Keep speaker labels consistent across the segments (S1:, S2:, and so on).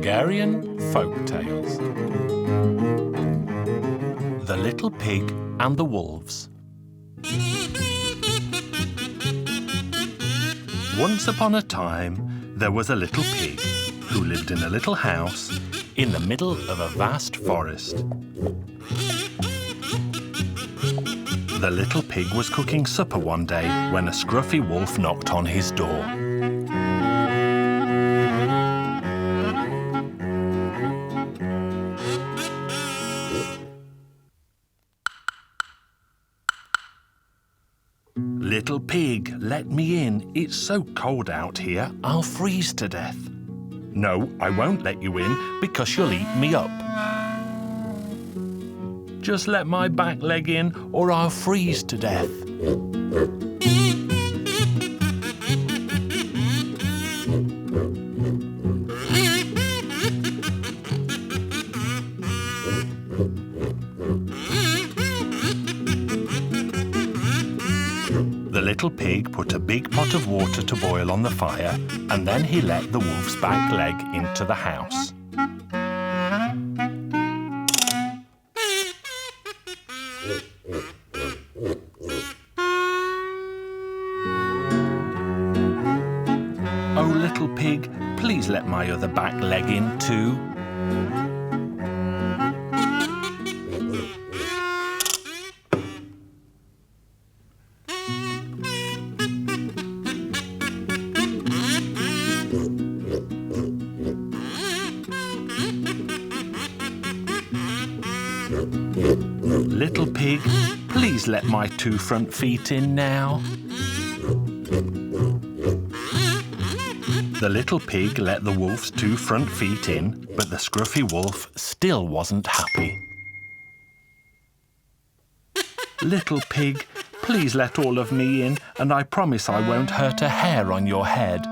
S1: Hungarian Folk Tales. The Little Pig and the Wolves. Once upon a time, there was a little pig who lived in a little house in the middle of a vast forest. The little pig was cooking supper one day when a scruffy wolf knocked on his door. Little pig, let me in. It's so cold out here, I'll freeze to death. No, I won't let you in because you'll eat me up. Just let my back leg in or I'll freeze to death. The little pig put a big pot of water to boil on the fire, and then he let the wolf's back leg into the house. Oh, little pig, please let my other back leg in too. Little pig, please let my two front feet in now. The little pig let the wolf's two front feet in, but the scruffy wolf still wasn't happy. Little pig, please let all of me in, and I promise I won't hurt a hair on your head.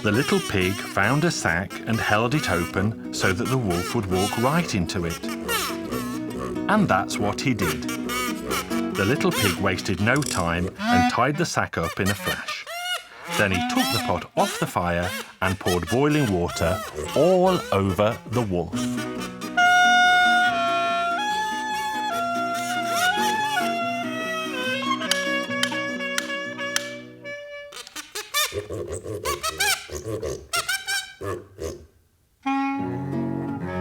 S1: The little pig found a sack and held it open so that the wolf would walk right into it. And that's what he did. The little pig wasted no time and tied the sack up in a flash. Then he took the pot off the fire and poured boiling water all over the wolf.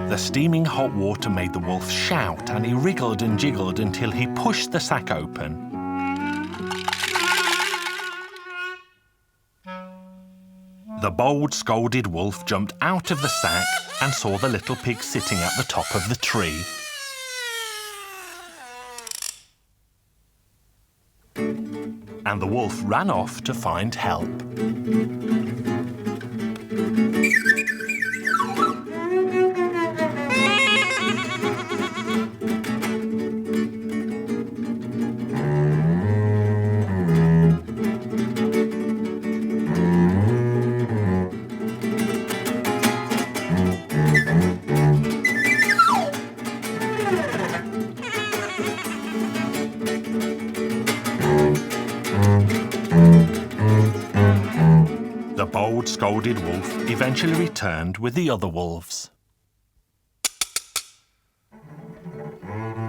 S1: The steaming hot water made the wolf shout, and he wriggled and jiggled until he pushed the sack open. The bold, scolded wolf jumped out of the sack and saw the little pig sitting at the top of the tree. And the wolf ran off to find help. The bold, scolded wolf eventually returned with the other wolves.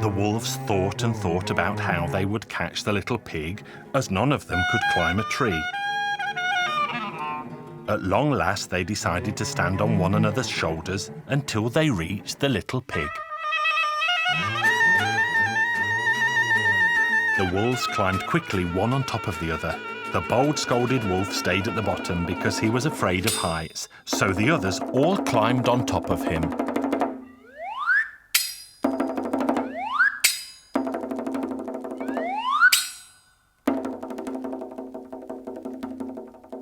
S1: The wolves thought and thought about how they would catch the little pig, as none of them could climb a tree. At long last, they decided to stand on one another's shoulders until they reached the little pig. The wolves climbed quickly one on top of the other. The bold, scolded wolf stayed at the bottom because he was afraid of heights, so the others all climbed on top of him.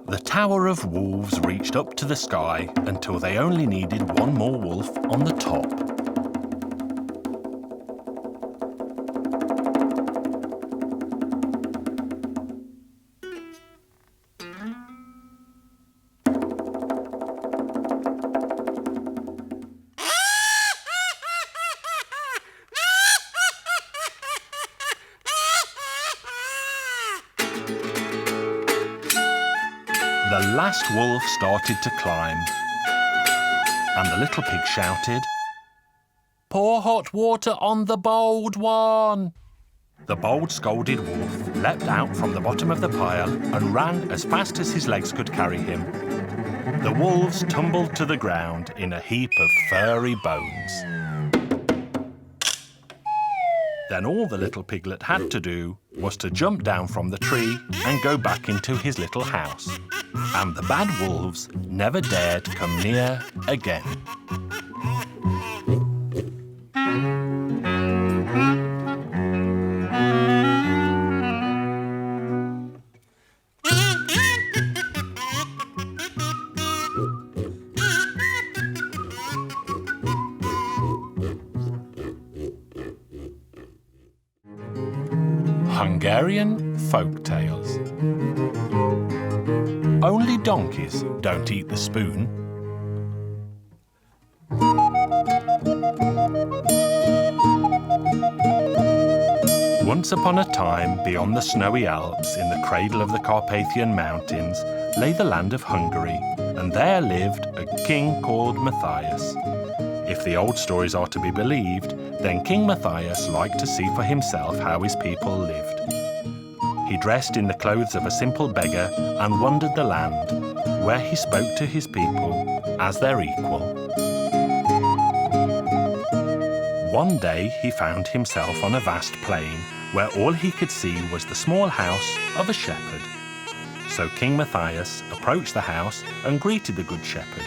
S1: The Tower of Wolves reached up to the sky until they only needed one more wolf on the top. The last wolf started to climb, and the little pig shouted, "Pour hot water on the bold one!" The bold, scolded wolf leapt out from the bottom of the pile and ran as fast as his legs could carry him. The wolves tumbled to the ground in a heap of furry bones. Then all the little piglet had to do was to jump down from the tree and go back into his little house. And the bad wolves never dared come near again. Hungarian Folk Tales. Only donkeys don't eat the spoon. Once upon a time, beyond the snowy Alps, in the cradle of the Carpathian Mountains, lay the land of Hungary, and there lived a king called Mathias. If the old stories are to be believed, then King Mathias liked to see for himself how his people lived. He dressed in the clothes of a simple beggar and wandered the land, where he spoke to his people as their equal. One day he found himself on a vast plain, where all he could see was the small house of a shepherd. So King Mathias approached the house and greeted the good shepherd.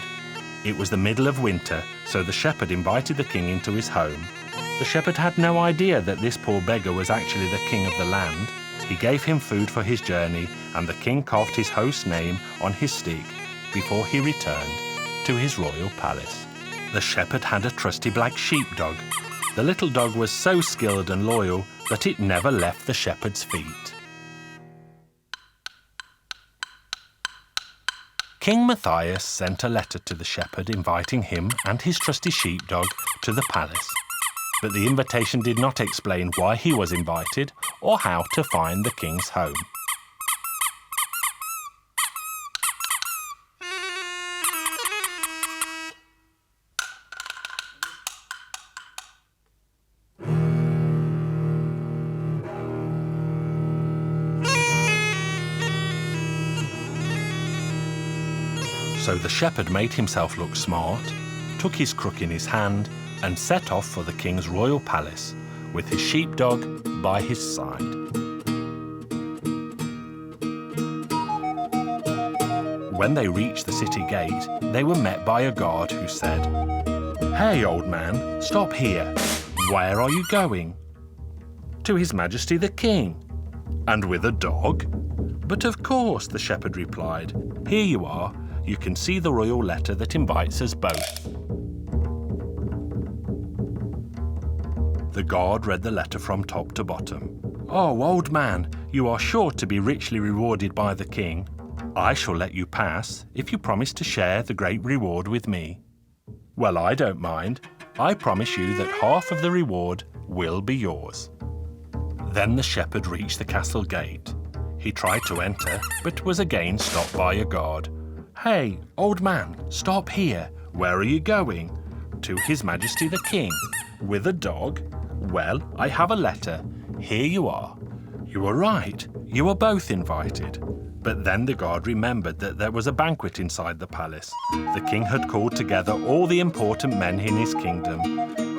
S1: It was the middle of winter, so the shepherd invited the king into his home. The shepherd had no idea that this poor beggar was actually the king of the land. He gave him food for his journey, and the king carved his host's name on his stick before he returned to his royal palace. The shepherd had a trusty black sheepdog. The little dog was so skilled and loyal that it never left the shepherd's feet. King Mathias sent a letter to the shepherd inviting him and his trusty sheepdog to the palace. But the invitation did not explain why he was invited or how to find the king's home. So the shepherd made himself look smart, took his crook in his hand, and set off for the king's royal palace, with his sheepdog by his side. When they reached the city gate, they were met by a guard who said, "Hey, old man, stop here. Where are you going?" "To His Majesty the King." "And with a dog?" "But of course," the shepherd replied. "Here you are. You can see the royal letter that invites us both." The guard read the letter from top to bottom. "Oh, old man, you are sure to be richly rewarded by the king. I shall let you pass if you promise to share the great reward with me." "Well, I don't mind. I promise you that half of the reward will be yours." Then the shepherd reached the castle gate. He tried to enter, but was again stopped by a guard. "Hey, old man, stop here. Where are you going?" "To His Majesty the King." "With a dog?" "Well, I have a letter. Here you are." "You were right. You were both invited." But then the guard remembered that there was a banquet inside the palace. The king had called together all the important men in his kingdom.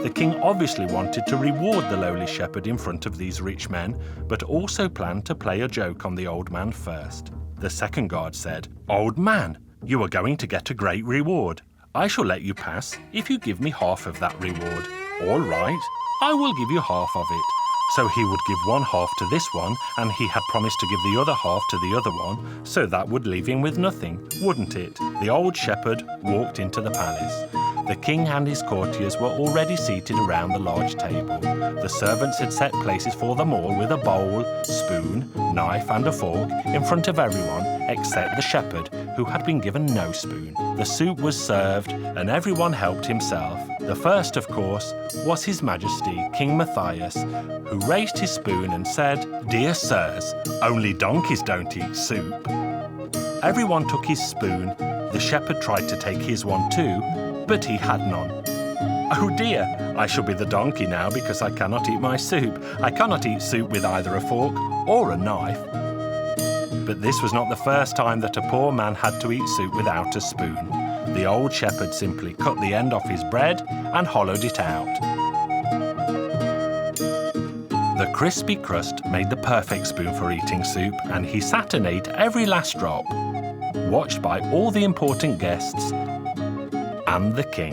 S1: The king obviously wanted to reward the lowly shepherd in front of these rich men, but also planned to play a joke on the old man first. The second guard said, "Old man, you are going to get a great reward. I shall let you pass if you give me half of that reward." "All right, I will give you half of it." So he would give one half to this one, and he had promised to give the other half to the other one, so that would leave him with nothing, wouldn't it? The old shepherd walked into the palace. The king and his courtiers were already seated around the large table. The servants had set places for them all with a bowl, spoon, knife and a fork in front of everyone except the shepherd, who had been given no spoon. The soup was served and everyone helped himself. The first, of course, was His Majesty King Mathias, who raised his spoon and said, "Dear sirs, only donkeys don't eat soup." Everyone took his spoon. The shepherd tried to take his one too, but he had none. Oh dear, I shall be the donkey now because I cannot eat my soup. I cannot eat soup with either a fork or a knife. But this was not the first time that a poor man had to eat soup without a spoon. The old shepherd simply cut the end off his bread and hollowed it out. The crispy crust made the perfect spoon for eating soup, and he sat and ate every last drop, watched by all the important guests and the king.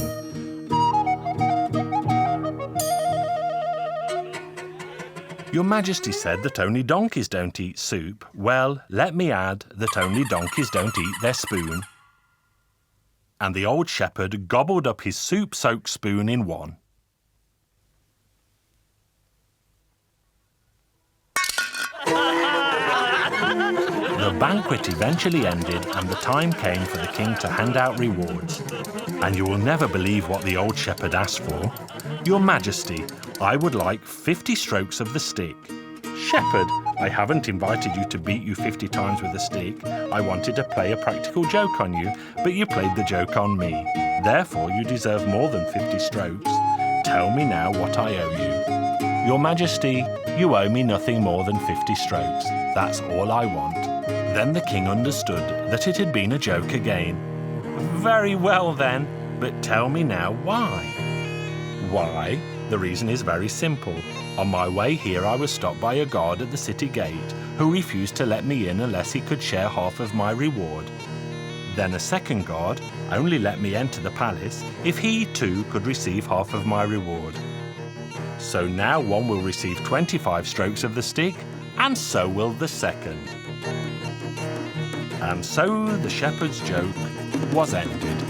S1: Your Majesty said that only donkeys don't eat soup. Well, let me add that only donkeys don't eat their spoon. And the old shepherd gobbled up his soup-soaked spoon in one. The banquet eventually ended and the time came for the king to hand out rewards. And you will never believe what the old shepherd asked for. Your Majesty, I would like 50 strokes of the stick. Shepherd, I haven't invited you to beat you 50 times with a stick. I wanted to play a practical joke on you, but you played the joke on me. Therefore, you deserve more than 50 strokes. Tell me now what I owe you. Your Majesty, you owe me nothing more than 50 strokes. That's all I want. Then the king understood that it had been a joke again. Very well then, but tell me now why. Why? The reason is very simple. On my way here I was stopped by a guard at the city gate who refused to let me in unless he could share half of my reward. Then a second guard only let me enter the palace if he too could receive half of my reward. So now one will receive 25 strokes of the stick, and so will the second. And so the shepherd's joke was ended.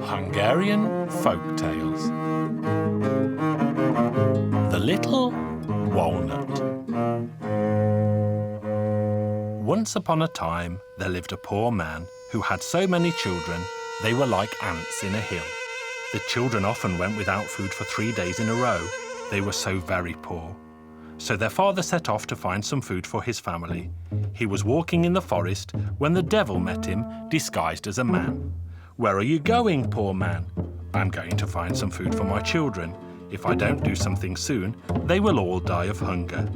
S1: Hungarian Folk Tales. The Little Walnut. Once upon a time, there lived a poor man who had so many children they were like ants in a hill. The children often went without food for 3 days in a row. They were so very poor. So their father set off to find some food for his family. He was walking in the forest when the devil met him, disguised as a man. "Where are you going, poor man?" "I'm going to find some food for my children. If I don't do something soon, they will all die of hunger."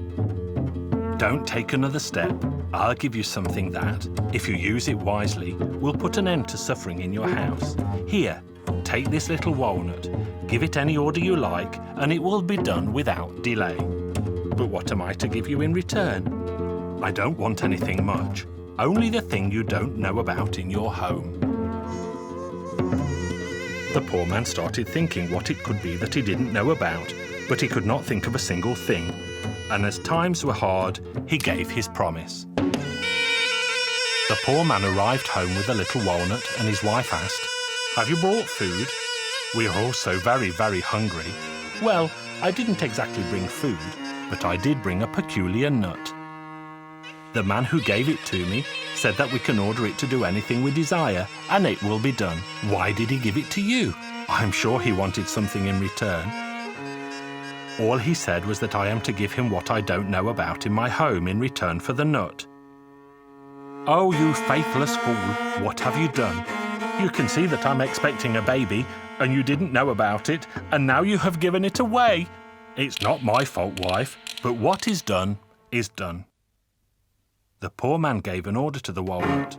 S1: "Don't take another step. I'll give you something that, if you use it wisely, will put an end to suffering in your house. Here, take this little walnut. Give it any order you like, and it will be done without delay." "But what am I to give you in return?" "I don't want anything much. Only the thing you don't know about in your home." The poor man started thinking what it could be that he didn't know about, but he could not think of a single thing. And as times were hard, he gave his promise. The poor man arrived home with a little walnut, and his wife asked, "Have you brought food?" "We are all so very, very hungry." "Well, I didn't exactly bring food, but I did bring a peculiar nut. The man who gave it to me said that we can order it to do anything we desire, and it will be done." "Why did he give it to you?" "I'm sure he wanted something in return." "All he said was that I am to give him what I don't know about in my home in return for the nut." "Oh, you faithless fool, what have you done? You can see that I'm expecting a baby, and you didn't know about it, and now you have given it away." "It's not my fault, wife, but what is done is done." The poor man gave an order to the walnut.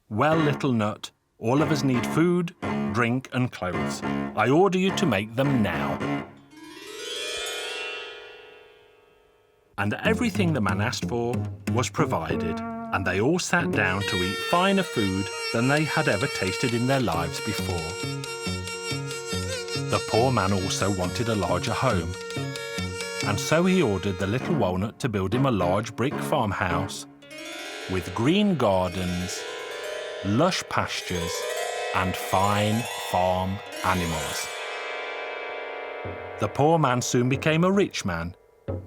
S1: "Well, little nut, all of us need food, drink, and clothes. I order you to make them now." And everything the man asked for was provided, and they all sat down to eat finer food than they had ever tasted in their lives before. The poor man also wanted a larger home, and so he ordered the little walnut to build him a large brick farmhouse with green gardens, lush pastures, and fine farm animals. The poor man soon became a rich man,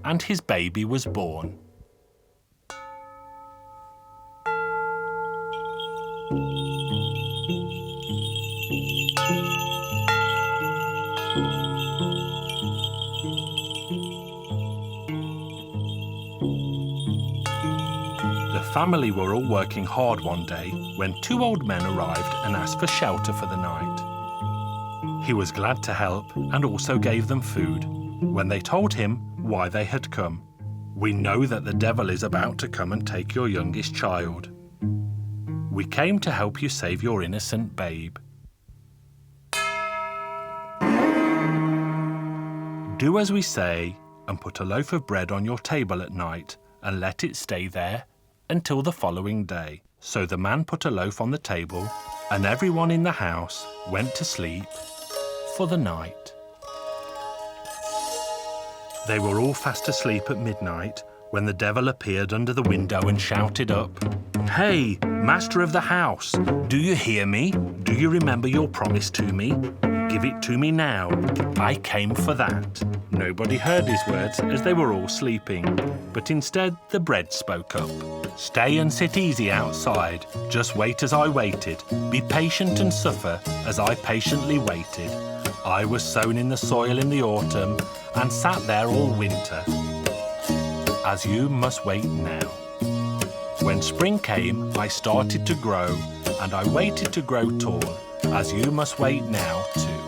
S1: and his baby was born. family were all working hard one day when two old men arrived and asked for shelter for the night. He was glad to help and also gave them food when they told him why they had come. "We know that the devil is about to come and take your youngest child. We came to help you save your innocent babe. Do as we say and put a loaf of bread on your table at night and let it stay there until the following day." So the man put a loaf on the table and everyone in the house went to sleep for the night. They were all fast asleep at midnight when the devil appeared under the window and shouted up, "Hey, master of the house, do you hear me? Do you remember your promise to me? Give it to me now. I came for that." Nobody heard his words as they were all sleeping, but instead the bread spoke up. "Stay and sit easy outside. Just wait as I waited. Be patient and suffer as I patiently waited. I was sown in the soil in the autumn and sat there all winter, as you must wait now. When spring came, I started to grow, and I waited to grow tall, as you must wait now too.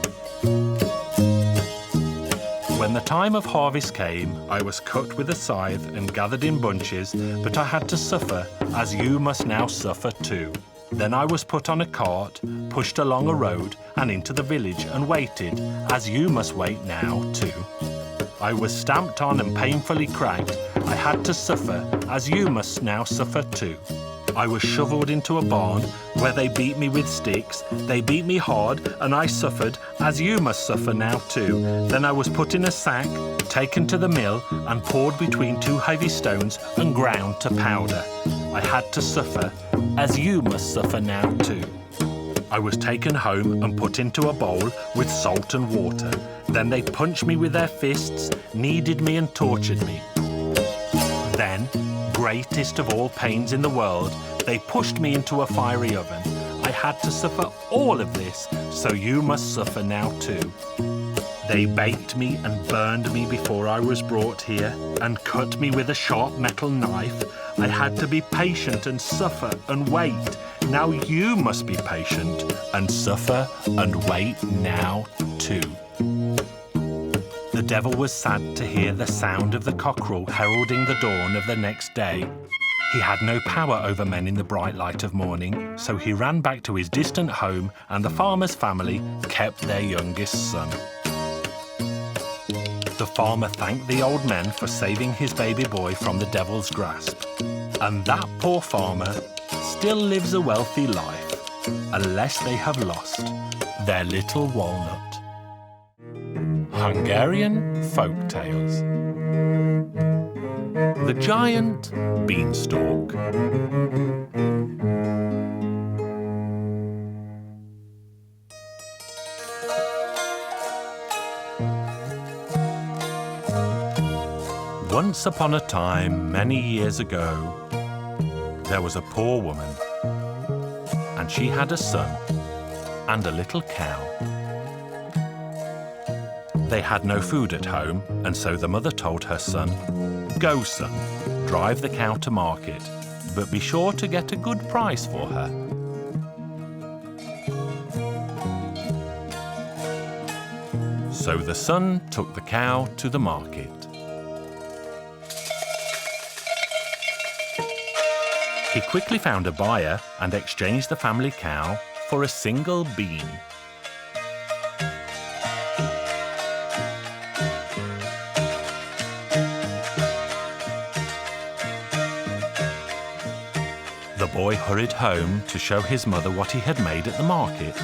S1: When the time of harvest came, I was cut with a scythe and gathered in bunches, but I had to suffer, as you must now suffer too. Then I was put on a cart, pushed along a road and into the village and waited, as you must wait now too. I was stamped on and painfully cracked. I had to suffer, as you must now suffer too. I was shoveled into a barn where they beat me with sticks. They beat me hard and I suffered, as you must suffer now too. Then I was put in a sack, taken to the mill and poured between two heavy stones and ground to powder. I had to suffer, as you must suffer now too. I was taken home and put into a bowl with salt and water. Then they punched me with their fists, kneaded me and tortured me. Then, greatest of all pains in the world, they pushed me into a fiery oven. I had to suffer all of this, so you must suffer now too. They baked me and burned me before I was brought here, and cut me with a sharp metal knife. I had to be patient and suffer and wait. Now you must be patient and suffer and wait now too. The devil was sad to hear the sound of the cockerel heralding the dawn of the next day. He had no power over men in the bright light of morning, so he ran back to his distant home, and the farmer's family kept their youngest son. The farmer thanked the old men for saving his baby boy from the devil's grasp. And that poor farmer still lives a wealthy life, unless they have lost their little walnut. Hungarian Folk Tales. The Giant Beanstalk. Once upon a time, many years ago, there was a poor woman, and she had a son and a little cow. They had no food at home, and so the mother told her son, "Go, son, drive the cow to market, but be sure to get a good price for her." So the son took the cow to the market. He quickly found a buyer and exchanged the family cow for a single bean. The boy hurried home to show his mother what he had made at the market.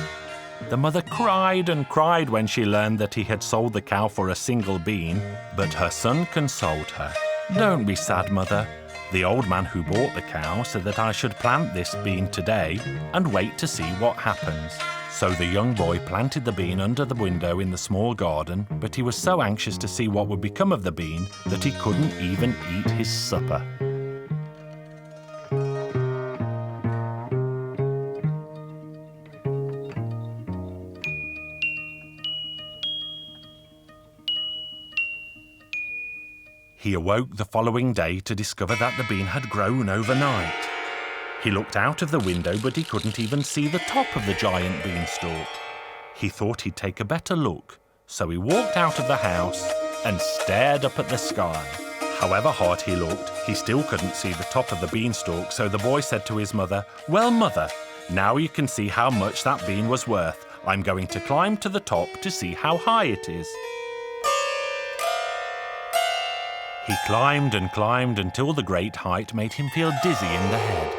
S1: The mother cried and cried when she learned that he had sold the cow for a single bean, but her son consoled her. "Don't be sad, mother. The old man who bought the cow said that I should plant this bean today and wait to see what happens." So the young boy planted the bean under the window in the small garden, but he was so anxious to see what would become of the bean that he couldn't even eat his supper. He awoke the following day to discover that the bean had grown overnight. He looked out of the window, but he couldn't even see the top of the giant beanstalk. He thought he'd take a better look, so he walked out of the house and stared up at the sky. However hard he looked, he still couldn't see the top of the beanstalk, so the boy said to his mother, "Well, Mother, now you can see how much that bean was worth. I'm going to climb to the top to see how high it is." He climbed and climbed until the great height made him feel dizzy in the head.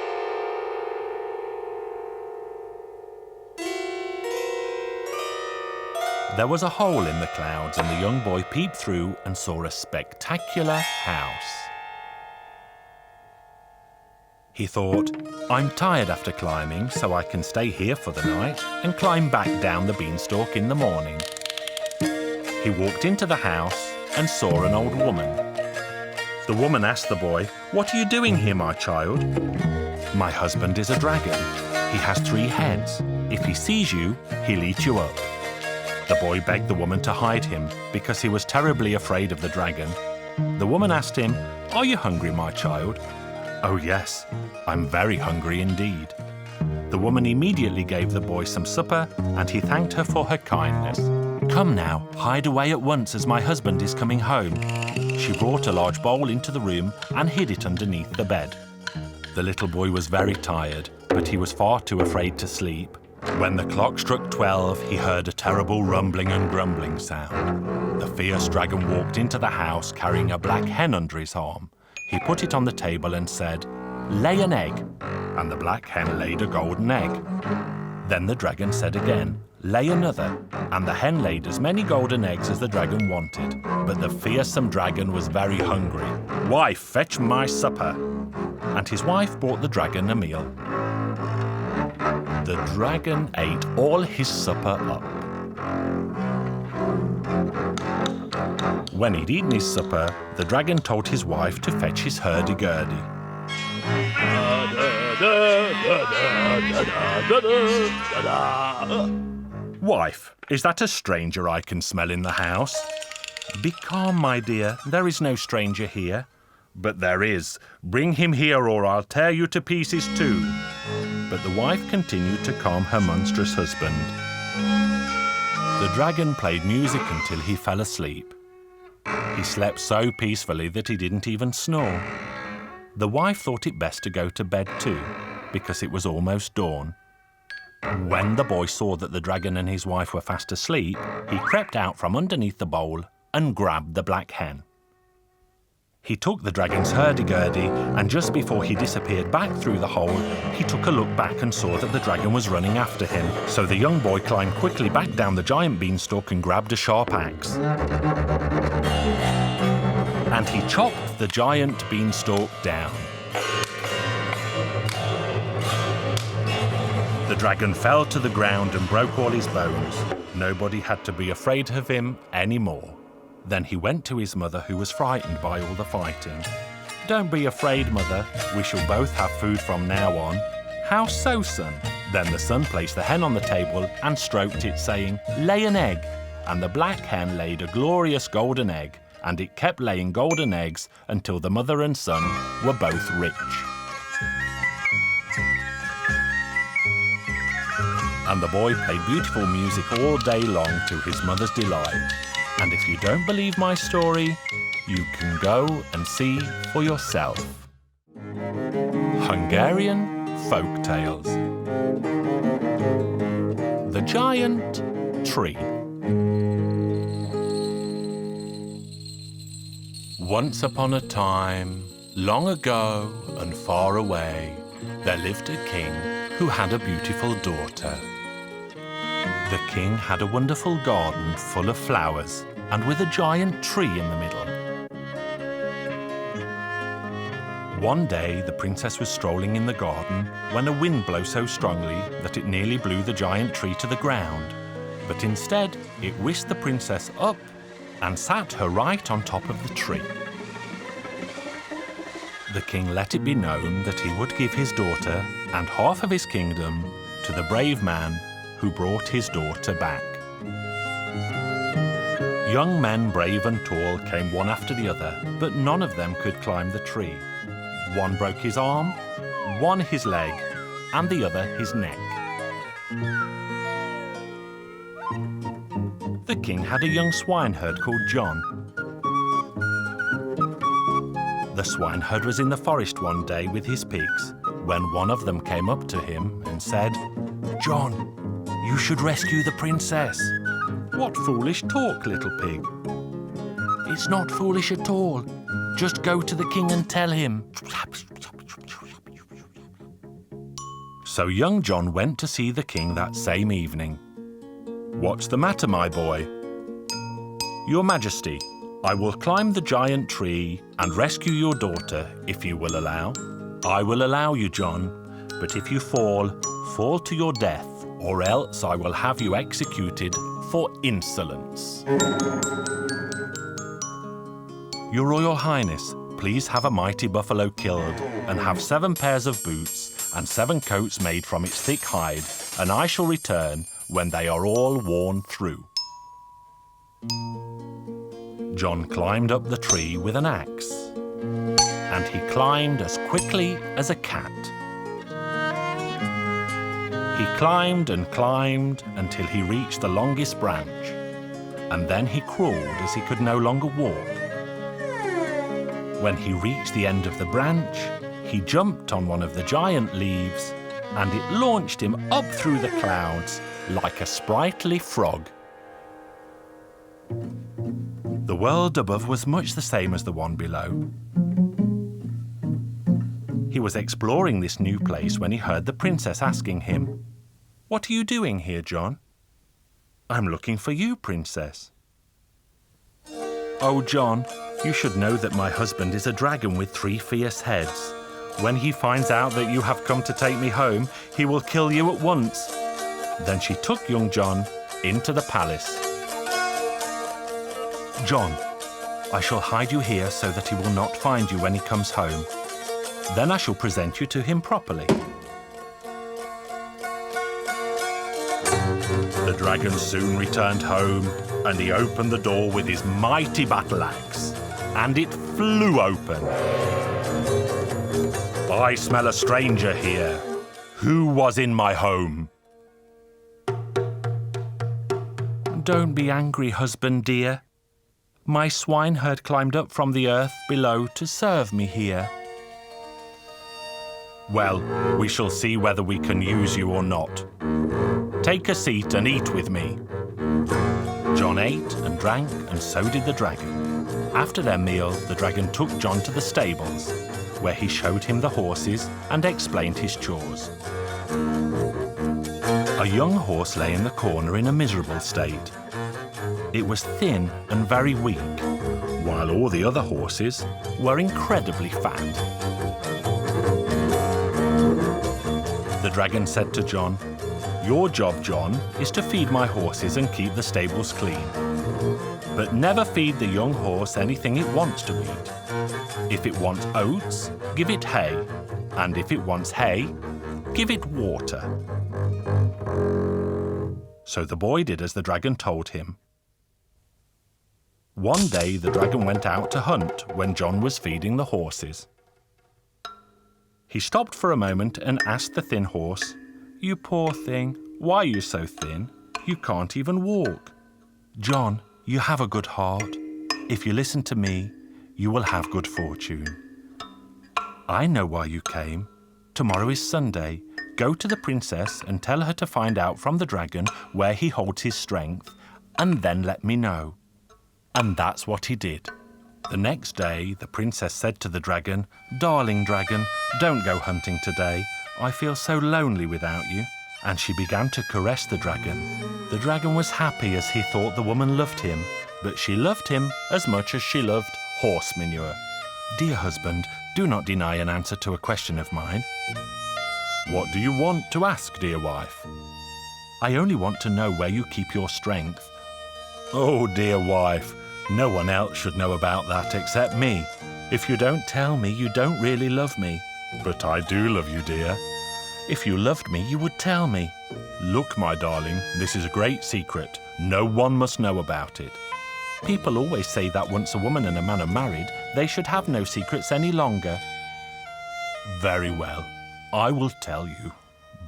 S1: There was a hole in the clouds, and the young boy peeped through and saw a spectacular house. He thought, "I'm tired after climbing, so I can stay here for the night and climb back down the beanstalk in the morning." He walked into the house and saw an old woman. The woman asked the boy, "What are you doing here, my child?" "My husband is a dragon. He has 3 heads. If he sees you, he'll eat you up." The boy begged the woman to hide him because he was terribly afraid of the dragon. The woman asked him, "Are you hungry, my child?" "Oh yes, I'm very hungry indeed." The woman immediately gave the boy some supper, and he thanked her for her kindness. "Come now, hide away at once as my husband is coming home." She brought a large bowl into the room and hid it underneath the bed. The little boy was very tired, but he was far too afraid to sleep. When the clock struck 12, he heard a terrible rumbling and grumbling sound. The fierce dragon walked into the house carrying a black hen under his arm. He put it on the table and said, "Lay an egg." And the black hen laid a golden egg. Then the dragon said again, "Lay another." And the hen laid as many golden eggs as the dragon wanted. But the fearsome dragon was very hungry. "Wife, fetch my supper." And his wife brought the dragon a meal. The dragon ate all his supper up. When he'd eaten his supper, the dragon told his wife to fetch his hurdy-gurdy. "Wife, is that a stranger I can smell in the house?" "Be calm, my dear. There is no stranger here." "But there is. Bring him here or I'll tear you to pieces too." But the wife continued to calm her monstrous husband. The dragon played music until he fell asleep. He slept so peacefully that he didn't even snore. The wife thought it best to go to bed too, because it was almost dawn. When the boy saw that the dragon and his wife were fast asleep, he crept out from underneath the bowl and grabbed the black hen. He took the dragon's hurdy-gurdy, and just before he disappeared back through the hole, he took a look back and saw that the dragon was running after him. So the young boy climbed quickly back down the giant beanstalk and grabbed a sharp axe. And he chopped the giant beanstalk down. The dragon fell to the ground and broke all his bones. Nobody had to be afraid of him anymore. Then he went to his mother, who was frightened by all the fighting. "Don't be afraid, Mother. We shall both have food from now on." "How so, son?" Then the son placed the hen on the table and stroked it, saying, "Lay an egg." And the black hen laid a glorious golden egg, and it kept laying golden eggs until the mother and son were both rich. And the boy played beautiful music all day long to his mother's delight. And if you don't believe my story, you can go and see for yourself. Hungarian Folk Tales. The Giant Tree. Once upon a time, long ago and far away, there lived a king who had a beautiful daughter. The king had a wonderful garden full of flowers and with a giant tree in the middle. One day, the princess was strolling in the garden when a wind blew so strongly that it nearly blew the giant tree to the ground. But instead, it whisked the princess up and sat her right on top of the tree. The king let it be known that he would give his daughter and half of his kingdom to the brave man who brought his daughter back. Young men, brave and tall, came one after the other, but none of them could climb the tree. One broke his arm, one his leg and the other his neck. The king had a young swineherd called John. The swineherd was in the forest one day with his pigs when one of them came up to him and said, "John, you should rescue the princess." "What foolish talk, little pig." "It's not foolish at all. Just go to the king and tell him." So young John went to see the king that same evening. "What's the matter, my boy?" "Your Majesty, I will climb the giant tree and rescue your daughter if you will allow." "I will allow you, John, but if you fall to your death, or else I will have you executed for insolence." "Your Royal Highness, please have a mighty buffalo killed and have 7 pairs of boots and 7 coats made from its thick hide, and I shall return when they are all worn through." John climbed up the tree with an axe, and he climbed as quickly as a cat. He climbed and climbed until he reached the longest branch, and then he crawled as he could no longer walk. When he reached the end of the branch, he jumped on one of the giant leaves, and it launched him up through the clouds like a sprightly frog. The world above was much the same as the one below. He was exploring this new place when he heard the princess asking him, "What are you doing here, John?" "I'm looking for you, princess." "Oh, John, you should know that my husband is a dragon with 3 fierce heads. When he finds out that you have come to take me home, he will kill you at once." Then she took young John into the palace. "John, I shall hide you here so that he will not find you when he comes home. Then I shall present you to him properly." The dragon soon returned home, and he opened the door with his mighty battle axe, and it flew open. "I smell a stranger here. Who was in my home?" "Don't be angry, husband dear. My swineherd climbed up from the earth below to serve me here." "Well, we shall see whether we can use you or not. Take a seat and eat with me." John ate and drank, and so did the dragon. After their meal, the dragon took John to the stables, where he showed him the horses and explained his chores. A young horse lay in the corner in a miserable state. It was thin and very weak, while all the other horses were incredibly fat. The dragon said to John, "Your job, John, is to feed my horses and keep the stables clean. But never feed the young horse anything it wants to eat. If it wants oats, give it hay, and if it wants hay, give it water." So the boy did as the dragon told him. One day the dragon went out to hunt when John was feeding the horses. He stopped for a moment and asked the thin horse, "You poor thing, why are you so thin? You can't even walk." "John, you have a good heart. If you listen to me, you will have good fortune. I know why you came. Tomorrow is Sunday. Go to the princess and tell her to find out from the dragon where he holds his strength, and then let me know." And that's what he did. The next day, the princess said to the dragon, "Darling dragon, don't go hunting today. I feel so lonely without you." And she began to caress the dragon. The dragon was happy as he thought the woman loved him, but she loved him as much as she loved horse manure. "Dear husband, do not deny an answer to a question of mine." "What do you want to ask, dear wife?" "I only want to know where you keep your strength." "Oh, dear wife, no one else should know about that except me. If you don't tell me, you don't really love me." "But I do love you, dear." "If you loved me, you would tell me." "Look, my darling, this is a great secret. No one must know about it." "People always say that once a woman and a man are married, they should have no secrets any longer." "Very well. I will tell you,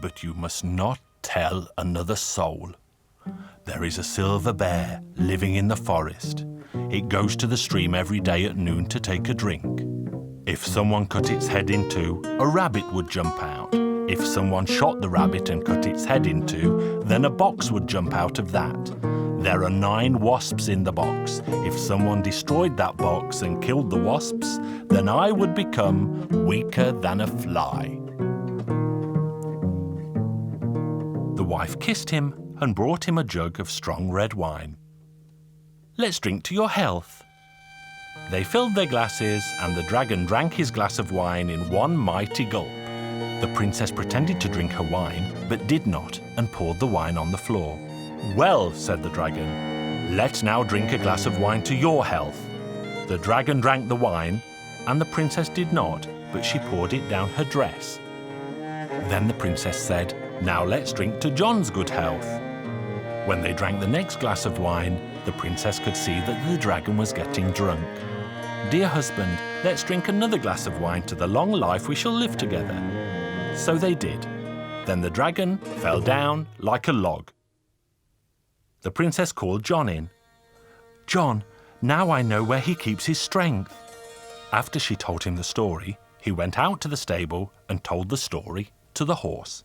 S1: but you must not tell another soul. There is a silver bear living in the forest. It goes to the stream every day at noon to take a drink. If someone cut its head in two, a rabbit would jump out. If someone shot the rabbit and cut its head in two, then a box would jump out of that. There are 9 wasps in the box. If someone destroyed that box and killed the wasps, then I would become weaker than a fly. The wife kissed him and brought him a jug of strong red wine. Let's drink to your health. They filled their glasses, and the dragon drank his glass of wine in one mighty gulp. The princess pretended to drink her wine, but did not, and poured the wine on the floor. Well, said the dragon, let's now drink a glass of wine to your health. The dragon drank the wine, and the princess did not, but she poured it down her dress. Then the princess said, now let's drink to John's good health. When they drank the next glass of wine, the princess could see that the dragon was getting drunk. Dear husband, let's drink another glass of wine to the long life we shall live together. So they did. Then the dragon fell down like a log. The princess called John in. John, now I know where he keeps his strength. After she told him the story, he went out to the stable and told the story to the horse.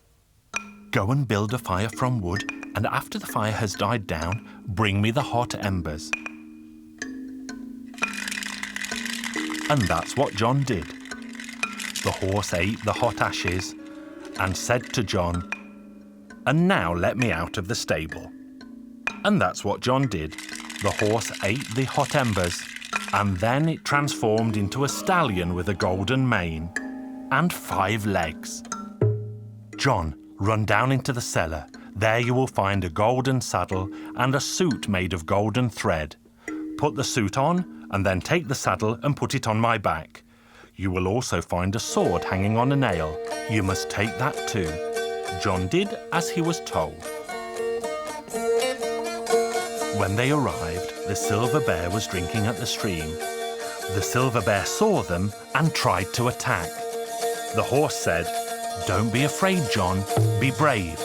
S1: Go and build a fire from wood, and after the fire has died down, bring me the hot embers. And that's what John did. The horse ate the hot ashes and said to John, and now let me out of the stable. And that's what John did. The horse ate the hot embers, and then it transformed into a stallion with a golden mane and 5 legs. John, run down into the cellar. There you will find a golden saddle and a suit made of golden thread. Put the suit on, and then take the saddle and put it on my back. You will also find a sword hanging on a nail. You must take that too. John did as he was told. When they arrived, the silver bear was drinking at the stream. The silver bear saw them and tried to attack. The horse said, don't be afraid, John. Be brave.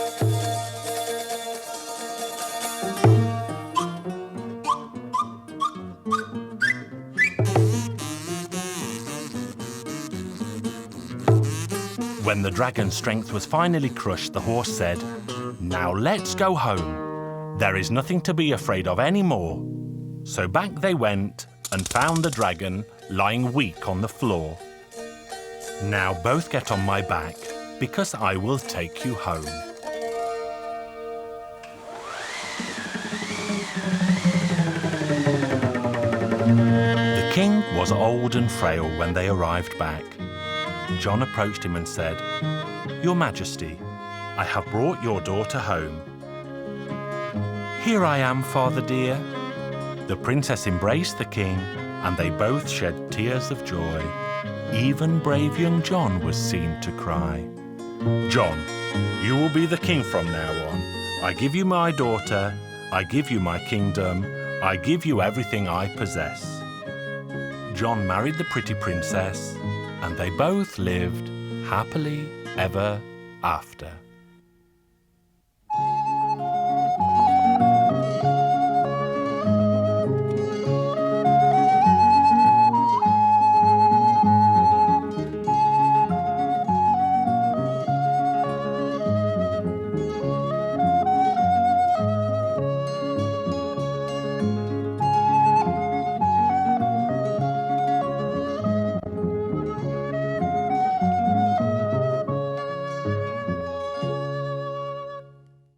S1: When the dragon's strength was finally crushed, the horse said, now let's go home. There is nothing to be afraid of anymore. So back they went and found the dragon lying weak on the floor. Now both get on my back, because I will take you home. The king was old and frail when they arrived back. John approached him and said, Your Majesty, I have brought your daughter home. Here I am, father dear. The princess embraced the king, and they both shed tears of joy. Even brave young John was seen to cry. John, you will be the king from now on. I give you my daughter, I give you my kingdom, I give you everything I possess. John married the pretty princess, and they both lived happily ever after.